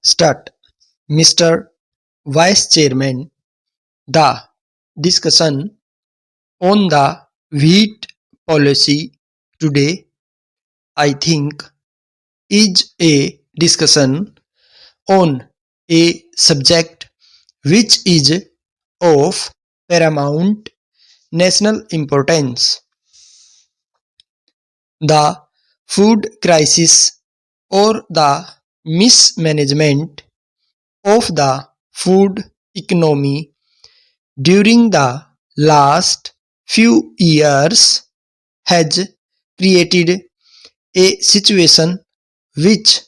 Start. Mr. Vice Chairman, the discussion on the wheat policy today, I think, is a discussion on a subject which is of paramount national importance. The food crisis or the mismanagement of the food economy during the last few years has created a situation which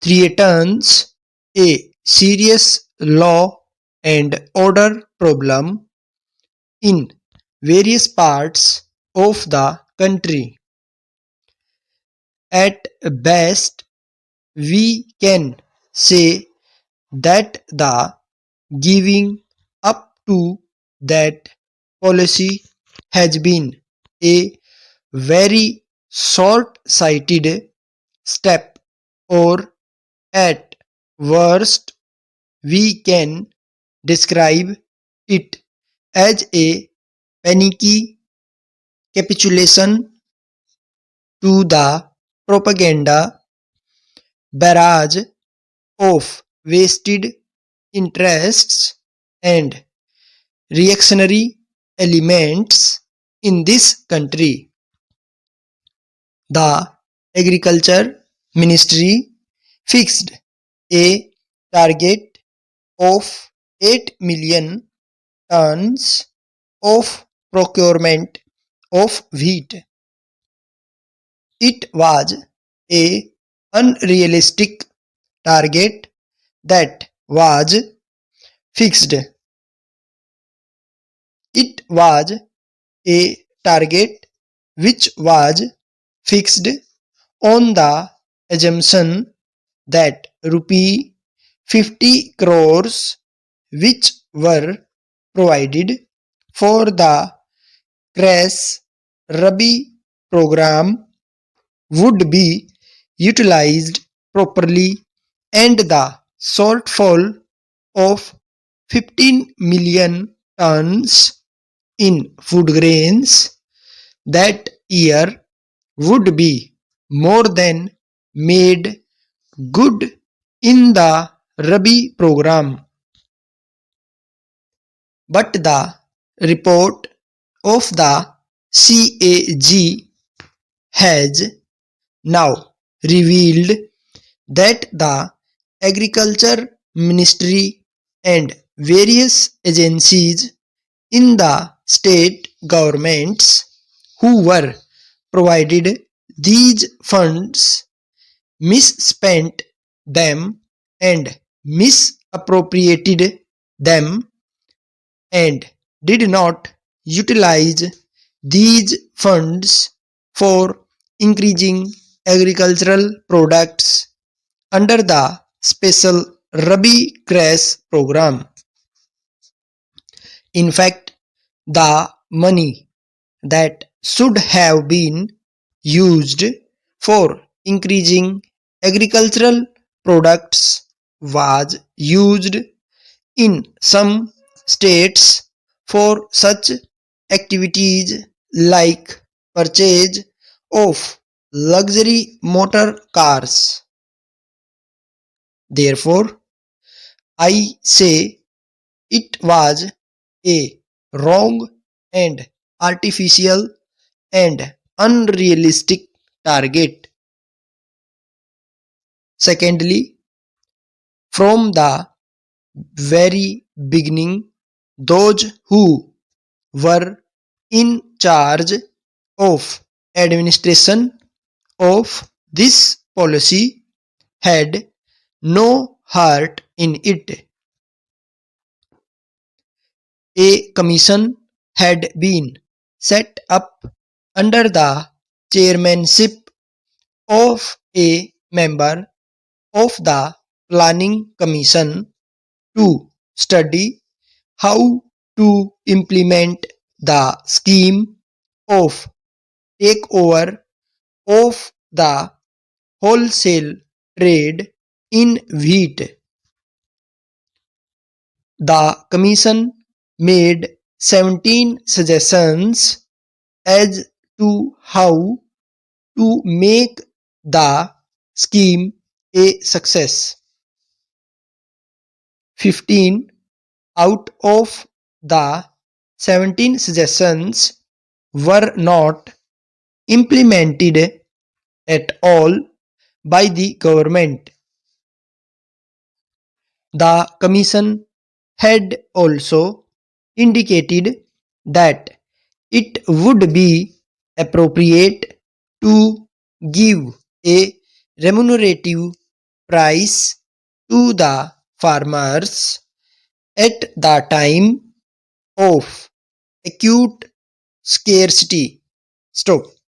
threatens a serious law and order problem in various parts of the country. At best, we can say that the giving up to that policy has been a very short-sighted step, or at worst we can describe it as a panicky capitulation to the propaganda barrage of vested interests and reactionary elements in this country. The Agriculture Ministry fixed a target of 8 million tons of procurement of wheat. It was a unrealistic target that was fixed. It was a target which was fixed on the assumption that rupee 50 crores which were provided for the CRES Rabi program would be utilized properly, and the shortfall of 15 million tons in food grains that year would be more than made good in the Rabi program. But the report of the CAG has now revealed that the Agriculture Ministry and various agencies in the state governments who were provided these funds misspent them and misappropriated them and did not utilize these funds for increasing agricultural products under the special Rabi CRES program. In fact, the money that should have been used for increasing agricultural products was used in some states for such activities like purchase of luxury motor cars. Therefore, I say it was a wrong and artificial and unrealistic target. Secondly, from the very beginning, those who were in charge of administration of this policy had no heart in it. A commission had been set up under the chairmanship of a member of the Planning Commission to study how to implement the scheme of takeover of the wholesale trade in wheat. The Commission made 17 suggestions as to how to make the scheme a success. 15 out of the 17 suggestions were not implemented at all by the government. The Commission had also indicated that it would be appropriate to give a remunerative price to the farmers at the time of acute scarcity. Stop.